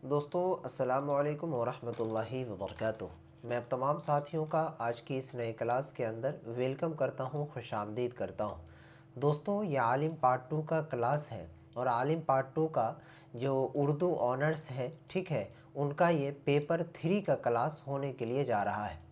दोस्तों अस्सलाम वालेकुम वरहमतुल्लाहि वबरकातुह। मैं अब तमाम साथियों का आज की इस नए क्लास के अंदर वेलकम करता हूँ, खुशामदीद करता हूँ। दोस्तों ये आलिम पार्ट 2 का क्लास है और आलिम पार्ट 2 का जो उर्दू ऑनर्स है, ठीक है, उनका ये पेपर 3 का क्लास होने के लिए जा रहा है।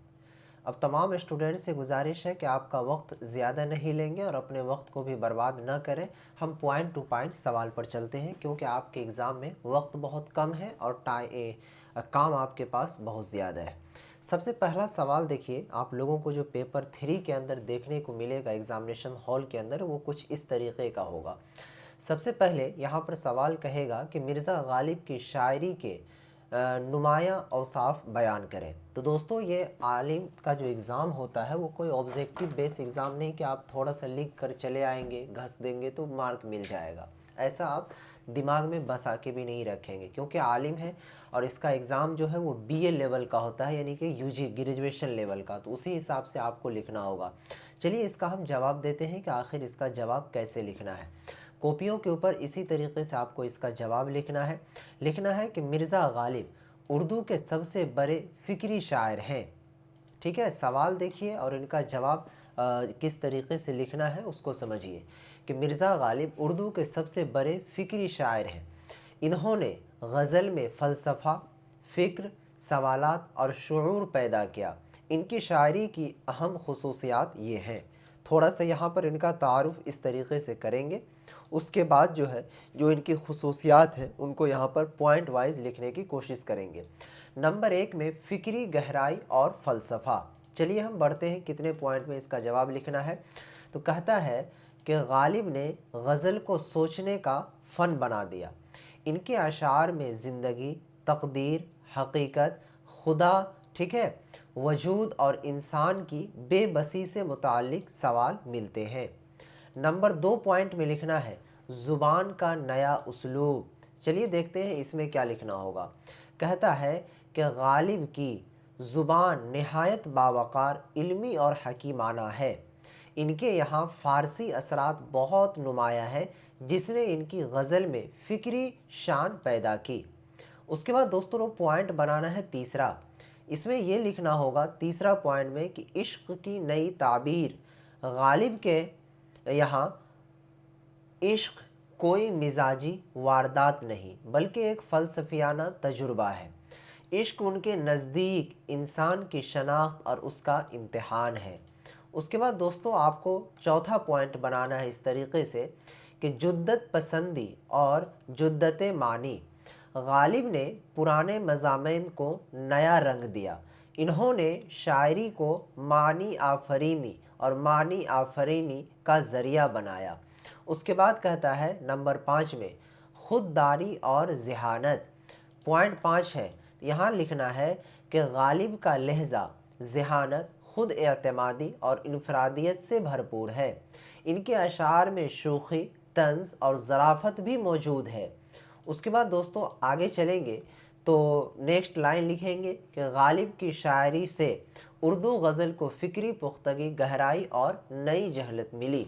अब तमाम स्टूडेंट से गुजारिश है कि आपका वक्त ज़्यादा नहीं लेंगे और अपने वक्त को भी बर्बाद न करें। हम पॉइंट टू पॉइंट सवाल पर चलते हैं क्योंकि आपके एग्ज़ाम में वक्त बहुत कम है और काम आपके पास बहुत ज़्यादा है। सबसे पहला सवाल देखिए, आप लोगों को जो पेपर 3 के अंदर देखने को मिलेगा एग्ज़ामिनेशन हॉल के अंदर, वो कुछ इस तरीके का होगा। सबसे पहले यहाँ पर सवाल कहेगा कि मिर्ज़ा गालिब की शायरी के नुमाया औसाफ बयान करें। तो दोस्तों ये आलिम का जो एग्ज़ाम होता है वो कोई ऑब्जेक्टिव बेस एग्ज़ाम नहीं कि आप थोड़ा सा लिख कर चले आएंगे, घस देंगे तो मार्क मिल जाएगा। ऐसा आप दिमाग में बसा के भी नहीं रखेंगे क्योंकि आलिम है और इसका एग्ज़ाम जो है वो बीए लेवल का होता है, यानी कि यूजी ग्रेजुएशन लेवल का। तो उसी हिसाब से आपको लिखना होगा। चलिए इसका हम जवाब देते हैं कि आखिर इसका जवाब कैसे लिखना है। कॉपियों के ऊपर इसी तरीके से आपको इसका जवाब लिखना है कि मिर्ज़ा गालिब उर्दू के सबसे बड़े फ़िक्री शायर हैं। ठीक है, सवाल देखिए और इनका जवाब किस तरीके से लिखना है उसको समझिए कि मिर्ज़ा गालिब उर्दू के सबसे बड़े फ़िक्री शायर हैं। इन्होंने गज़ल में फ़लसफ़ा, फ़िक्र, सवालात और शुऊर पैदा किया। इनकी शायरी की अहम ख़ुसूसियात ये हैं। थोड़ा सा यहाँ पर इनका तारुफ़ इस तरीके से करेंगे, उसके बाद जो है जो इनकी ख़ुसूसियात हैं उनको यहाँ पर पॉइंट वाइज लिखने की कोशिश करेंगे। नंबर 1 में फ़िक्री गहराई और फ़लसफ़ा। चलिए हम बढ़ते हैं कितने पॉइंट में इसका जवाब लिखना है। तो कहता है कि गालिब ने गज़ल को सोचने का फ़न बना दिया। इनके अशार में ज़िंदगी, तकदीर, हकीकत, खुदा, ठीक है, वजूद और इंसान की बेबसी से मुताल्लिक़ सवाल मिलते हैं। नंबर 2 पॉइंट में लिखना है ज़ुबान का नया उसलूब। चलिए देखते हैं इसमें क्या लिखना होगा। कहता है कि गालिब की ज़ुबान नहायत बावक़ार, इल्मी और हकीमाना है। इनके यहाँ फ़ारसी असरात बहुत नुमाया है जिसने इनकी गज़ल में फ़िक्री शान पैदा की। उसके बाद दोस्तों पॉइंट बनाना है तीसरा। इसमें यह लिखना होगा तीसरा पॉइंट में कि इश्क की नई ताबीर। गालिब के यहाँ इश्क कोई मिजाजी वारदात नहीं बल्कि एक फ़लसफ़ियाना तजुर्बा है। इश्क उनके नज़दीक इंसान की शनाख्त और उसका इम्तिहान है। उसके बाद दोस्तों आपको चौथा पॉइंट बनाना है इस तरीके से कि जुद्दत पसंदी और जुद्दत मानी। गालिब ने पुराने मज़ामीन को नया रंग दिया। इन्होंने शायरी को मानी आफरीनी और मानी आफरीनी का ज़रिया बनाया। उसके बाद कहता है नंबर 5 में खुददारी और ज़हानत। पॉइंट 5 है, यहाँ लिखना है कि गालिब का लहजा ज़हानत, खुद एतमादी और इनफरादियत से भरपूर है। इनके अशार में शोखी, तंज़ और ज़राफ़त भी मौजूद है। उसके बाद दोस्तों आगे चलेंगे तो नेक्स्ट लाइन लिखेंगे कि गालिब की शायरी से उर्दू गज़ल को फ़िक्री पुख्तगी, गहराई और नई जहलत मिली।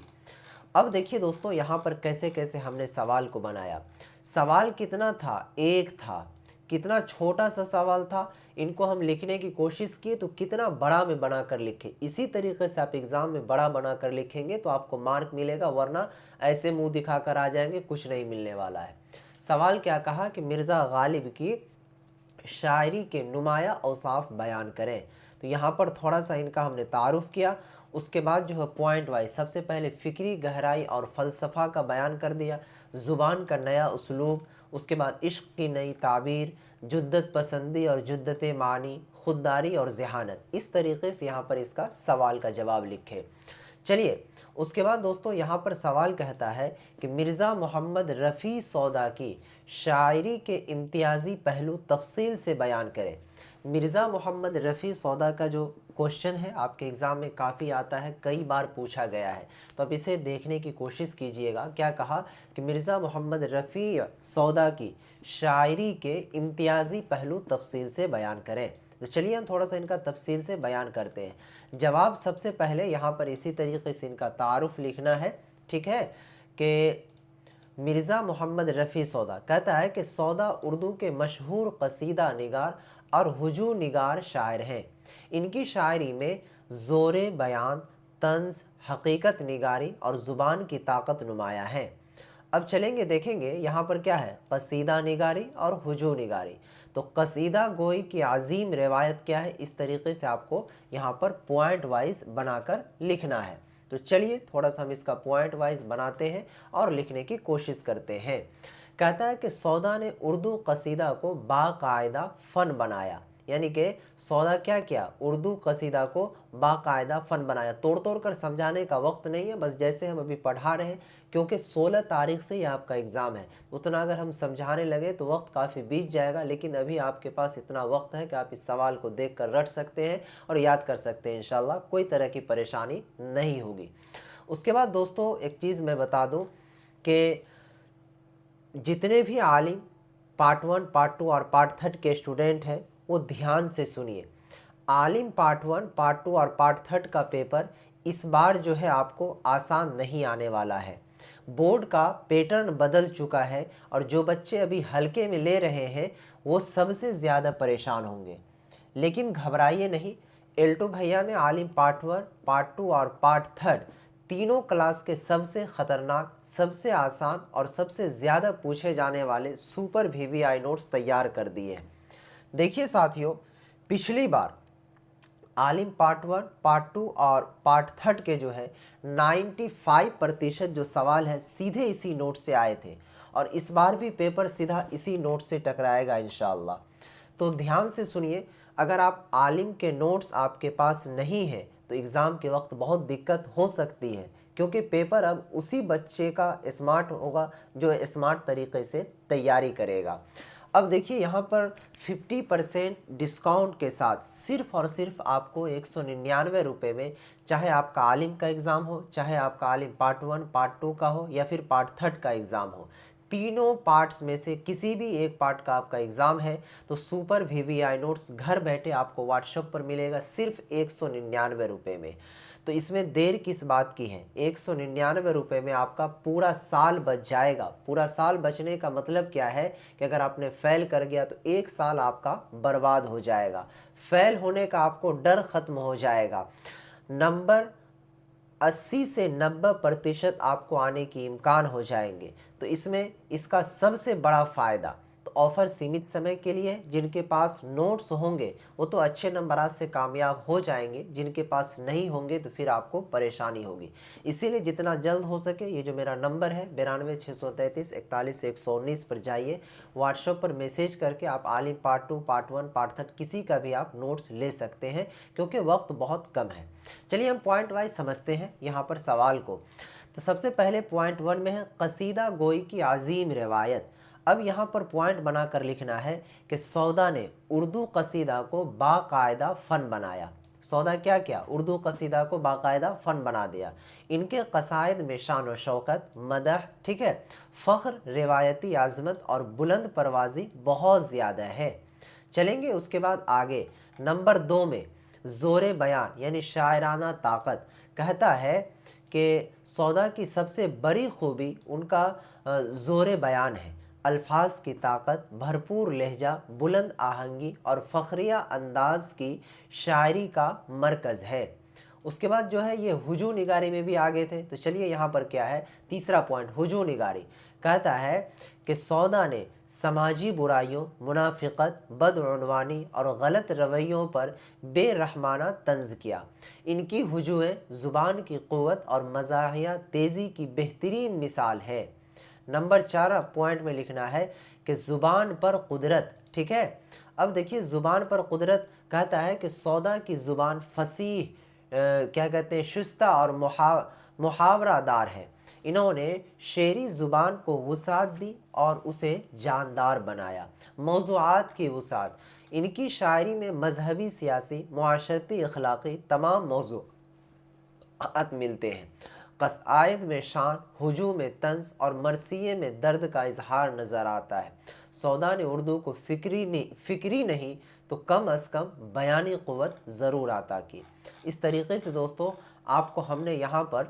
अब देखिए दोस्तों यहाँ पर कैसे कैसे हमने सवाल को बनाया। सवाल कितना था? एक था। कितना छोटा सा सवाल था, इनको हम लिखने की कोशिश किए तो कितना बड़ा में बना कर लिखे। इसी तरीके से आप एग्ज़ाम में बड़ा बना कर लिखेंगे तो आपको मार्क मिलेगा, वरना ऐसे मुंह दिखा कर आ जाएंगे, कुछ नहीं मिलने वाला है। सवाल क्या कहा कि मिर्ज़ा गालिब की शायरी के नुमाया औसाफ बयान करें। तो यहाँ पर थोड़ा सा इनका हमने तारुफ़ किया। उसके बाद जो है पॉइंट वाइज सबसे पहले फ़िक्री गहराई और फ़लसफ़ा का बयान कर दिया, ज़ुबान का नया उसलूब, उसके बाद इश्क की नई ताबीर, जुद्दत पसंदी और जुद्दत मानी, खुददारी और ज़हानत। इस तरीके से यहाँ पर इसका सवाल का जवाब लिखे। चलिए उसके बाद दोस्तों यहाँ पर सवाल कहता है कि मिर्ज़ा मोहम्मद रफ़ी सौदा की शायरी के इम्तियाज़ी पहलू तफसील से बयान करें। मिर्ज़ा मोहम्मद रफ़ी सौदा का जो क्वेश्चन है आपके एग्ज़ाम में काफ़ी आता है, कई बार पूछा गया है, तो अब इसे देखने की कोशिश कीजिएगा। क्या कहा कि मिर्ज़ा मोहम्मद रफ़ी सौदा की शायरी के इम्तियाज़ी पहलू तफसील से बयान करें। तो चलिए हम थोड़ा सा इनका तफसील से बयान करते हैं। जवाब सबसे पहले यहाँ पर इसी तरीके से इनका तारुफ़ लिखना है, ठीक है, कि مرزا محمد رفیع سودا کہتا ہے کہ سودا اردو کے مشہور قصیدہ نگار اور ہجو نگار شاعر ہیں۔ ان کی شاعری میں زور بیان، طنز، حقیقت نگاری اور زبان کی طاقت نمایاں ہے۔ اب چلیں گے دیکھیں گے یہاں پر کیا ہے، قصیدہ نگاری اور ہجو نگاری۔ تو قصیدہ گوئی کی عظیم روایت کیا ہے، اس طریقے سے آپ کو یہاں پر پوائنٹ وائز بنا کر لکھنا ہے۔ تو چلیے تھوڑا سا ہم اس کا پوائنٹ وائز بناتے ہیں اور لکھنے کی کوشش کرتے ہیں۔ کہتا ہے کہ سودا نے اردو قصیدہ کو باقاعدہ فن بنایا، یعنی کہ سودا کیا کیا، اردو قصیدہ کو باقاعدہ فن بنایا۔ توڑ توڑ کر سمجھانے کا وقت نہیں ہے، بس جیسے ہم ابھی پڑھا رہے ہیں، کیونکہ 16 تاریخ سے یہ آپ کا ایگزام ہے، اتنا اگر ہم سمجھانے لگے تو وقت کافی بیت جائے گا، لیکن ابھی آپ کے پاس اتنا وقت ہے کہ آپ اس سوال کو دیکھ کر رٹ سکتے ہیں اور یاد کر سکتے ہیں، انشاءاللہ کوئی طرح کی پریشانی نہیں ہوگی۔ اس کے بعد دوستو ایک چیز میں بتا دوں کہ جتنے بھی عالم پارٹ 1، پارٹ 2 اور پارٹ 3 کے اسٹوڈنٹ ہیں وہ دھیان سے سنیے۔ عالم پارٹ 1، پارٹ 2 اور پارٹ 3 کا پیپر اس بار جو ہے آپ کو آسان نہیں آنے والا ہے۔ بورڈ کا پیٹرن بدل چکا ہے اور جو بچے ابھی ہلکے میں لے رہے ہیں وہ سب سے زیادہ پریشان ہوں گے، لیکن گھبرائیے نہیں۔ ایلٹو بھیا نے عالم پارٹ 1، پارٹ 2 اور پارٹ 3 تینوں کلاس کے سب سے خطرناک، سب سے آسان اور سب سے زیادہ پوچھے جانے والے super V we I notice تیار کر دیے ہیں۔ دیکھیے ساتھیوں، پچھلی بار عالم پارٹ 1، پارٹ 2 اور پارٹ 3 کے جو ہے 95% جو سوال ہے سیدھے اسی نوٹ سے آئے تھے، اور اس بار بھی پیپر سیدھا اسی نوٹ سے ٹکرائے گا انشاءاللہ۔ تو دھیان سے سنیے، اگر آپ عالم کے نوٹس آپ کے پاس نہیں ہیں تو ایگزام کے وقت بہت دقت ہو سکتی ہے، کیونکہ پیپر اب اسی بچے کا اسمارٹ ہوگا جو اسمارٹ طریقے سے تیاری کرے گا۔ اب دیکھیے یہاں پر 50% ڈسکاؤنٹ کے ساتھ صرف اور صرف آپ کو 199 روپے میں، چاہے آپ کا عالم کا ایگزام ہو، چاہے آپ کا عالم پارٹ 1، پارٹ 2 کا ہو یا پھر پارٹ 3 کا ایگزام ہو، تینوں پارٹس میں سے کسی بھی ایک پارٹ کا آپ کا ایگزام ہے تو super V we I notice گھر بیٹھے آپ کو واٹس ایپ پر ملے گا صرف 199 روپے میں۔ تو اس میں دیر کس بات کی ہے، 199 روپے میں آپ کا پورا سال بچ جائے گا۔ پورا سال بچنے کا مطلب کیا ہے کہ اگر آپ نے فیل کر گیا تو ایک سال آپ کا برباد ہو جائے گا، فیل ہونے کا آپ کو ڈر ختم ہو جائے گا۔ نمبر 80 سے 90% آپ کو آنے کی امکان ہو جائیں گے۔ تو اس میں اس کا سب سے بڑا فائدہ، تو آفر سیمت سمے کے لیے، جن کے پاس نوٹس ہوں گے وہ تو اچھے نمبرات سے کامیاب ہو جائیں گے، جن کے پاس نہیں ہوں گے تو پھر آپ کو پریشانی ہوگی۔ اسی لیے جتنا جلد ہو سکے یہ جو میرا نمبر ہے 9263341119 پر جائیے، واٹس ایپ پر میسیج کر کے آپ عالم پارٹ 2، پارٹ 1، پارٹ 3 کسی کا بھی آپ نوٹس لے سکتے ہیں، کیونکہ وقت بہت کم ہے۔ چلیے ہم پوائنٹ وائز سمجھتے ہیں یہاں پر سوال کو۔ تو سب سے پہلے پوائنٹ 1 میں ہے قصیدہ گوئی کی عظیم روایت۔ اب یہاں پر پوائنٹ بنا کر لکھنا ہے کہ سودا نے اردو قصیدہ کو باقاعدہ فن بنایا۔ سودا کیا کیا، اردو قصیدہ کو باقاعدہ فن بنا دیا۔ ان کے قصائد میں شان و شوکت، مدح، ٹھیک ہے، فخر، روایتی عظمت اور بلند پروازی بہت زیادہ ہے۔ چلیں گے اس کے بعد آگے، نمبر 2 میں زور بیان یعنی شاعرانہ طاقت۔ کہتا ہے کہ سودا کی سب سے بڑی خوبی ان کا زور بیان ہے، الفاظ کی طاقت، بھرپور لہجہ، بلند آہنگی اور فخریہ انداز کی شاعری کا مرکز ہے۔ اس کے بعد جو ہے یہ ہجو نگاری میں بھی آگے تھے۔ تو چلیے یہاں پر کیا ہے، تیسرا پوائنٹ ہجو نگاری۔ کہتا ہے کہ سودا نے سماجی برائیوں، منافقت، بدعنوانی اور غلط رویوں پر بے رحمانہ طنز کیا۔ ان کی ہجویں زبان کی قوت اور مزاحیہ تیزی کی بہترین مثال ہے۔ نمبر 4 پوائنٹ میں لکھنا ہے کہ زبان پر قدرت، ٹھیک ہے۔ اب دیکھیے زبان پر قدرت، کہتا ہے کہ سودا کی زبان فصیح، کیا کہتے ہیں، شستہ اور محاورہ دار ہے۔ انہوں نے شعری زبان کو وسعت دی اور اسے جاندار بنایا۔ موضوعات کی وسعت، ان کی شاعری میں مذہبی، سیاسی، معاشرتی، اخلاقی تمام موضوعات ملتے ہیں۔ قصائد میں شان، ہجو میں طنز اور مرثیے میں درد کا اظہار نظر آتا ہے۔ سودا نے اردو کو فکری نہیں تو کم از کم بیانی قوت ضرور عطا کی۔ اس طریقے سے دوستو آپ کو ہم نے یہاں پر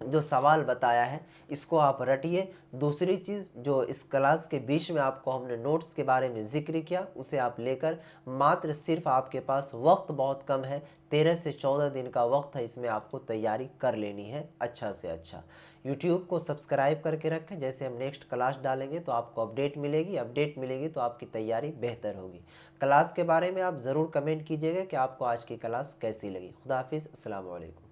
जो सवाल बताया है इसको आप रटिए। दूसरी चीज़, जो इस क्लास के बीच में आपको हमने नोट्स के बारे में जिक्र किया, उसे आप लेकर मात्र सिर्फ आपके पास वक्त बहुत कम है, 13 से 14 दिन का वक्त है, इसमें आपको तैयारी कर लेनी है अच्छा से अच्छा। यूट्यूब को सब्सक्राइब करके रखें, जैसे हम नेक्स्ट क्लास डालेंगे तो आपको अपडेट मिलेगी तो आपकी तैयारी बेहतर होगी। क्लास के बारे में आप ज़रूर कमेंट कीजिएगा कि आपको आज की क्लास कैसी लगी। खुदा हाफिज़, अस्सलाम वालेकुम।